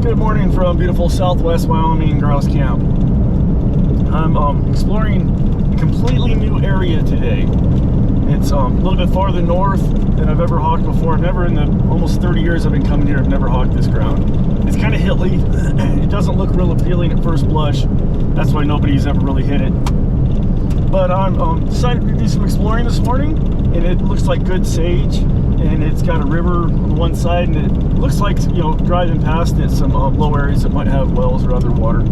Good morning from beautiful Southwest Wyoming Grouse Camp. I'm exploring a completely new area today. It's a little bit farther north than I've ever hawked before. I've never, in the almost 30 years I've been coming here, I've never hawked this ground. It's kind of hilly. It doesn't look real appealing at first blush. That's why nobody's ever really hit it. But I'm decided to do some exploring this morning, and it looks like good sage, and it's got a river on one side, and it looks like, you know, driving past it, some low areas that might have wells or other water.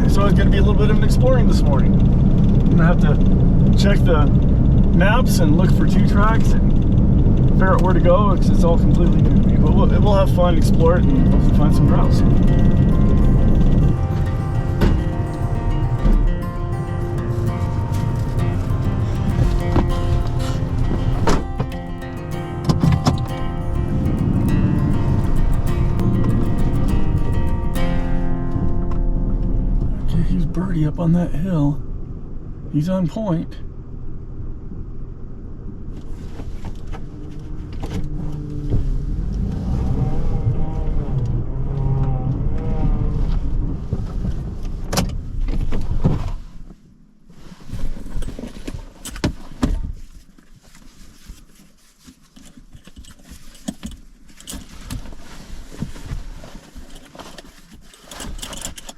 So it's going to be a little bit of an exploring this morning. I'm going to have to check the maps and look for 2 tracks and figure out where to go, because it's all completely new to me. But we'll have fun, explore it, and hopefully find some grouse. Birdie up on that hill. He's on point.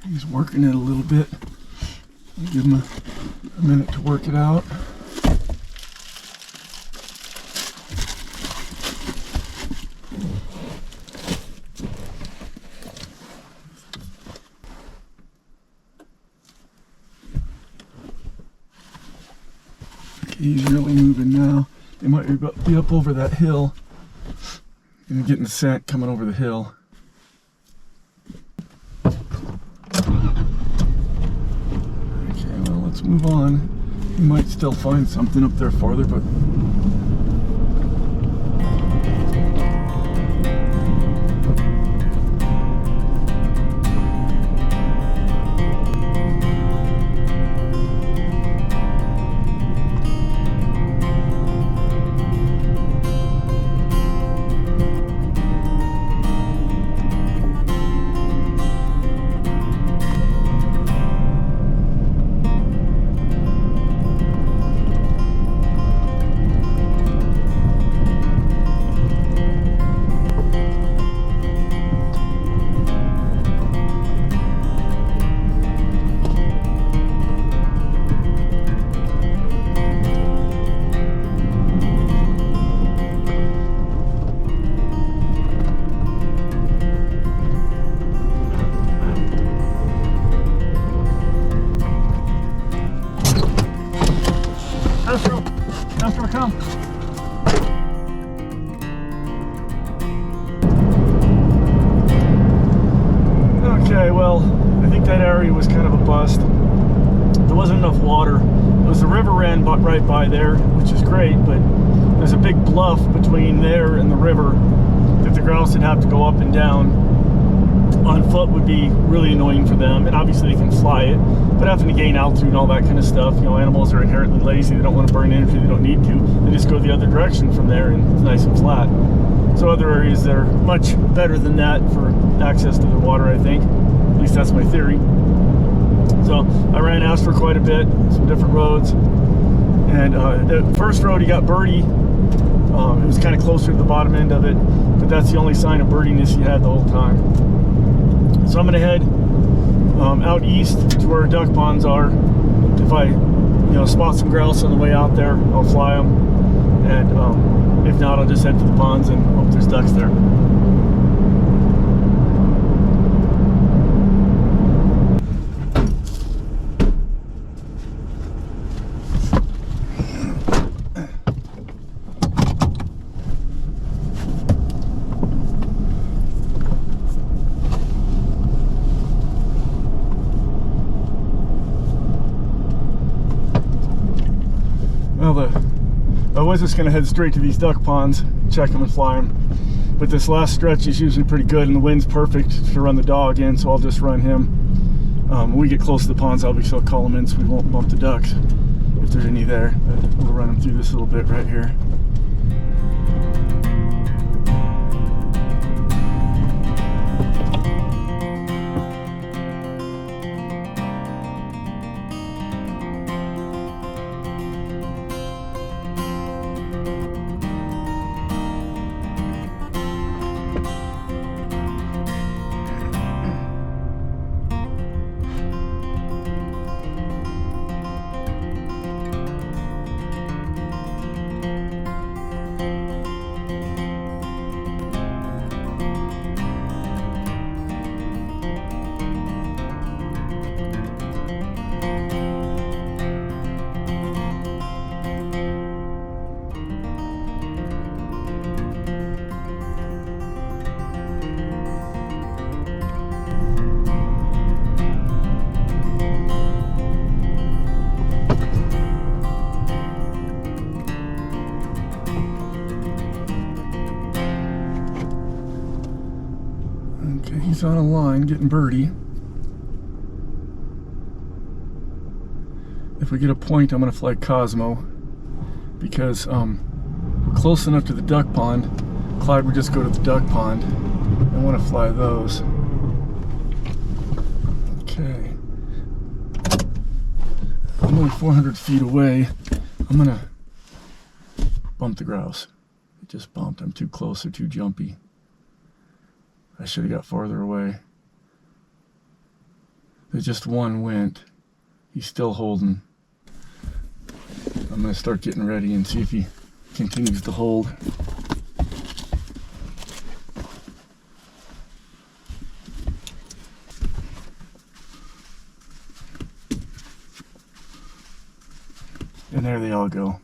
He's working it a little bit. Give him a minute to work it out. Okay, he's really moving now. They might be up over that hill. And getting the scent coming over the hill. Let's move on. You might still find something up there farther, but come. Okay, well, I think that area was kind of a bust. There wasn't enough water. There was a river ran right by there, which is great, but there's a big bluff between there and the river that the grouse would have to go up and down. On foot would be really annoying for them, and obviously they can fly it, but having to gain altitude and all that kind of stuff, you know, animals are inherently lazy. They don't want to burn energy, they don't need to. They just go the other direction from there, and it's nice and flat. So other areas that are much better than that for access to the water, I think. At least that's my theory. So I ran Astro quite a bit, some different roads, and the first road he got birdie. It was kind of closer to the bottom end of it, but that's the only sign of birdiness he had the whole time. So I'm going to head out east to where duck ponds are. If I, spot some grouse on the way out there, I'll fly them, and if not, I'll just head to the ponds and hope there's ducks there. Well, I was just going to head straight to these duck ponds, check them and fly them. But this last stretch is usually pretty good, and the wind's perfect to run the dog in, so I'll just run him. When we get close to the ponds, obviously I'll call them in so we won't bump the ducks, if there's any there. But we'll run them through this little bit right here. Okay, he's on a line getting birdie. If we get a point, I'm going to fly Cosmo because we're close enough to the duck pond. Clyde would just go to the duck pond. I want to fly those. Okay. I'm only 400 feet away. I'm going to bump the grouse. It just bumped. I'm too close or too jumpy. I should have got farther away. There's just one went. He's still holding. I'm going to start getting ready and see if he continues to hold. And there they all go.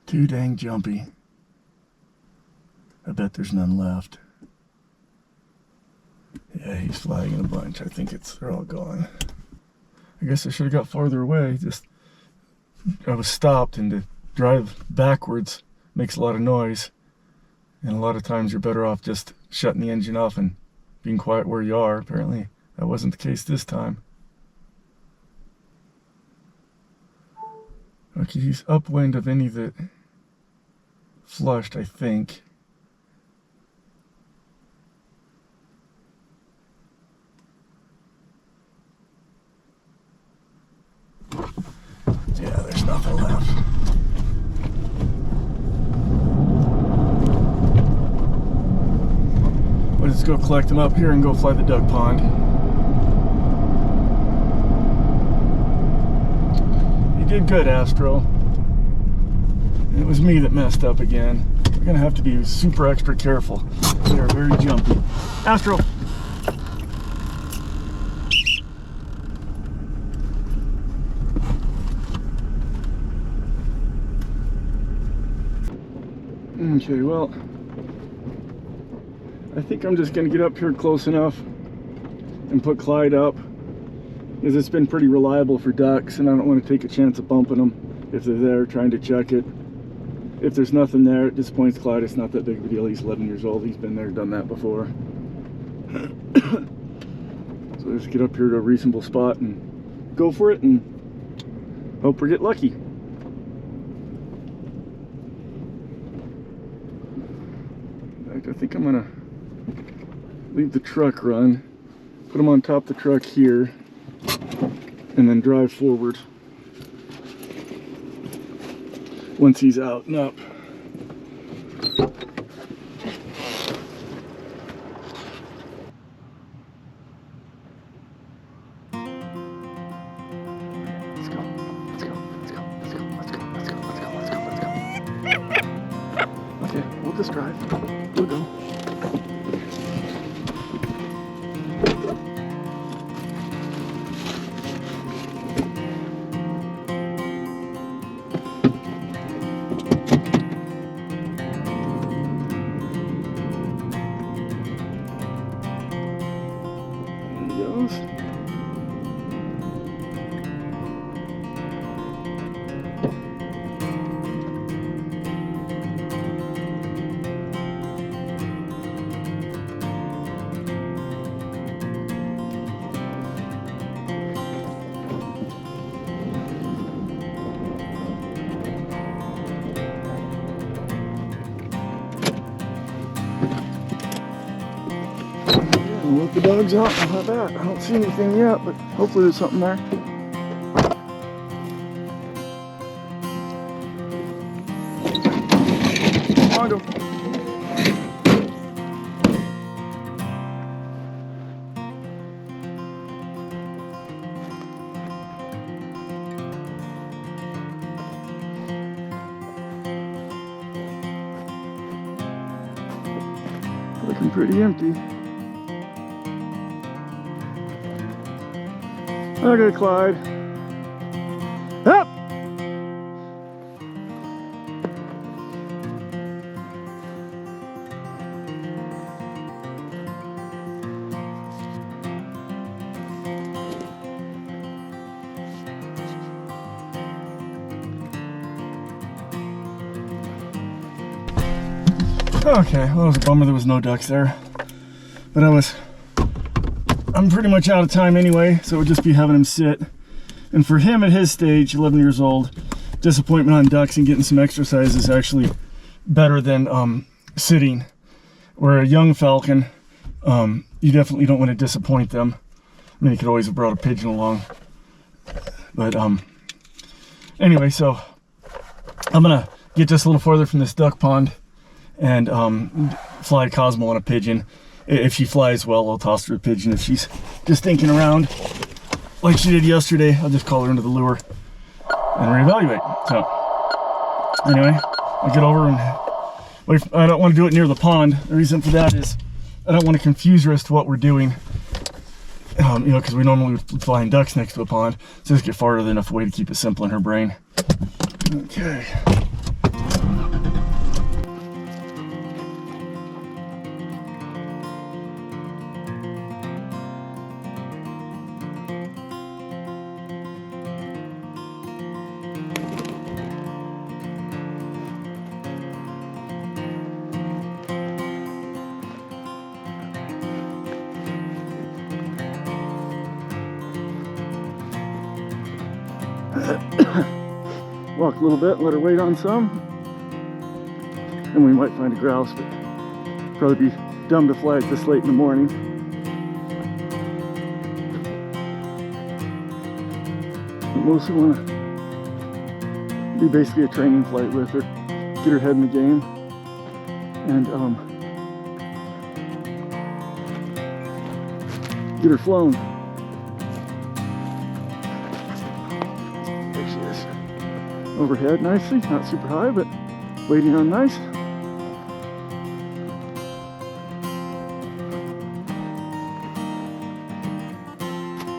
Too dang jumpy. I bet there's none left. Yeah, he's flying in a bunch. I think they're all gone. I guess I should have got farther away. I was stopped, and to drive backwards makes a lot of noise. And a lot of times you're better off just shutting the engine off and being quiet where you are. Apparently that wasn't the case this time. Okay, he's upwind of any that flushed, I think. Yeah, there's nothing left. Let's go collect them up here and go fly the duck pond. You did good, Astro. It was me that messed up again. We're gonna have to be super extra careful. They are very jumpy. Astro! Okay, well, I think I'm just going to get up here close enough and put Clyde up, because it's been pretty reliable for ducks, and I don't want to take a chance of bumping them if they're there, trying to check it. If there's nothing there, it disappoints Clyde. It's not that big of a deal. He's 11 years old. He's been there, done that before. So let's get up here to a reasonable spot and go for it and hope we get lucky. I think I'm gonna leave the truck run, put him on top of the truck here, and then drive forward once he's out and up. Let's go, let's go, let's go, let's go, let's go, let's go, let's go, let's go, let's go. Okay, we'll just drive. We'll go. There he goes. We'll let the dogs out and have that. I don't see anything yet, but hopefully there's something there. Come on, go. Looking pretty empty. Okay, Clyde. Up! Okay, well, it was a bummer there was no ducks there. But I'm pretty much out of time anyway, so it would just be having him sit. And for him at his stage, 11 years old, disappointment on ducks and getting some exercise is actually better than sitting. Where a young falcon, you definitely don't want to disappoint them. I mean, you could always have brought a pigeon along. But anyway, so I'm gonna get just a little farther from this duck pond and fly Cosmo on a pigeon. If she flies well, I'll toss her a pigeon. If she's just thinking around like she did yesterday, I'll just call her into the lure and reevaluate. So anyway, I'll get over and wait. I don't want to do it near the pond. The reason for that is I don't want to confuse her as to what we're doing. You know, because we normally would fly ducks next to a pond. So just get farther than enough way to keep it simple in her brain. Okay. Walk a little bit, let her wait on some, and we might find a grouse, but probably be dumb to fly it this late in the morning. But mostly want to do basically a training flight with her, get her head in the game, and get her flown. Overhead nicely, not super high, but waiting on nice.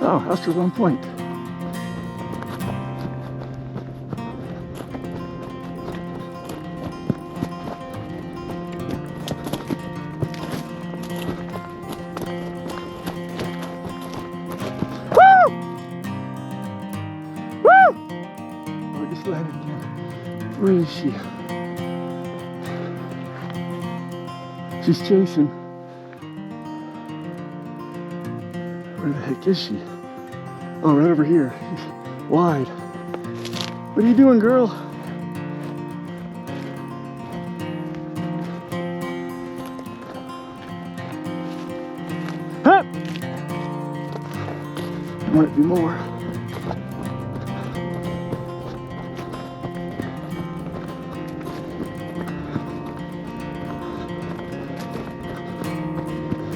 Oh, Astra's on point. Where is she? She's chasing. Where the heck is she? Oh, right over here. She's wide. What are you doing, girl? Huh? There might be more.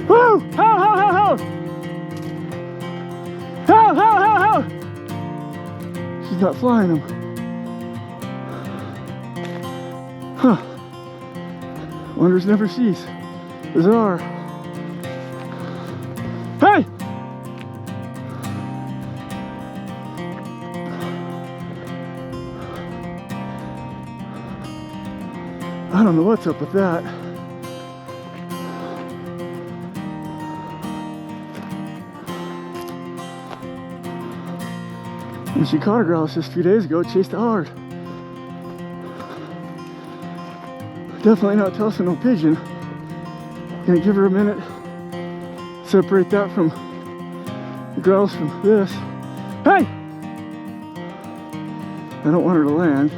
Woo! Ho, ho, ho, ho! Ho, ho, ho, ho! She's not flying them. Huh. Wonders never cease. Bizarre. Hey! I don't know what's up with that. When she caught a grouse just a few days ago, chased it hard. Definitely not tossing no pigeon. Gonna give her a minute. Separate that from the grouse from this. Hey! I don't want her to land.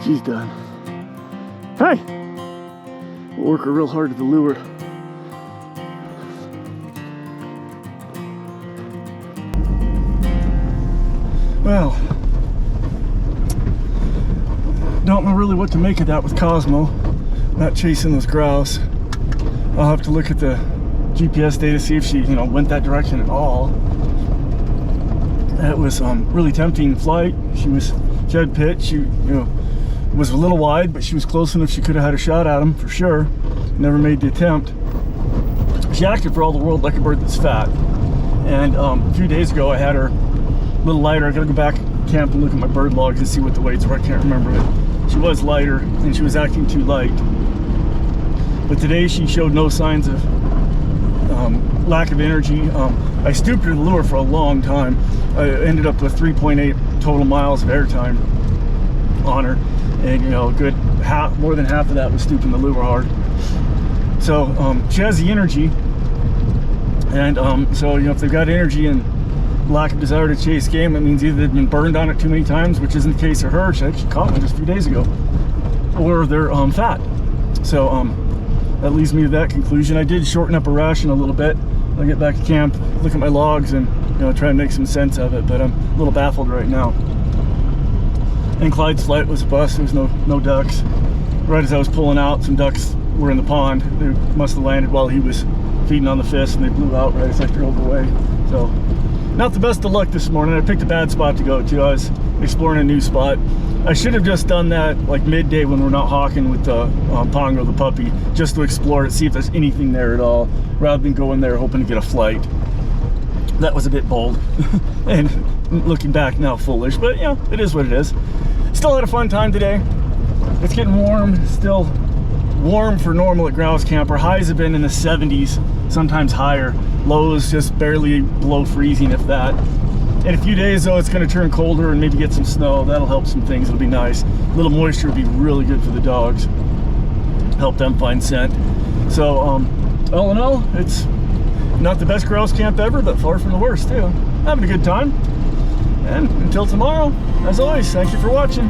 She's done. Hey! We'll work her real hard at the lure. Well, don't know really what to make of that with Cosmo. Not chasing those grouse. I'll have to look at the GPS data, see if she, went that direction at all. That was really tempting flight. She had pitch. She, was a little wide, but she was close enough. She could have had a shot at him for sure. Never made the attempt. She acted for all the world like a bird that's fat. And a few days ago, I had her a little lighter. I gotta go back to camp and look at my bird logs and see what the weights were. I can't remember it. She was lighter and she was acting too light. But today she showed no signs of lack of energy. I stupid the lure for a long time. I ended up with 3.8 total miles of airtime on her, and a good more than half of that was stooping the lure hard. So she has the energy, and so if they've got energy and lack of desire to chase game, it means either they've been burned on it too many times, which isn't the case of her. She actually caught one just a few days ago, or they're fat. So that leads me to that conclusion. I did shorten up a ration a little bit. I'll get back to camp, look at my logs, and try and make some sense of it, but I'm a little baffled right now. And Clyde's flight was a bust. There was no ducks. Right as I was pulling out, some ducks were in the pond. They must have landed while he was feeding on the fish, and they blew out right as I drove away. So not the best of luck this morning. I picked a bad spot to go to. I was exploring a new spot. I should have just done that like midday when we're not hawking with Pongo the puppy, just to explore it, see if there's anything there at all, rather than go in there hoping to get a flight. That was a bit bold, and looking back now, foolish, but it is what it is. Still had a fun time today. It's getting warm, still warm for normal at Grouse Camp. Our highs have been in the 70s, sometimes higher. Lows just barely below freezing, if that. In a few days though, it's going to turn colder and maybe get some snow. That'll help some things. It'll be nice. A little moisture would be really good for the dogs, help them find scent. So all in all, it's not the best grouse camp ever, but far from the worst too. Having a good time. And until tomorrow, as always, thank you for watching.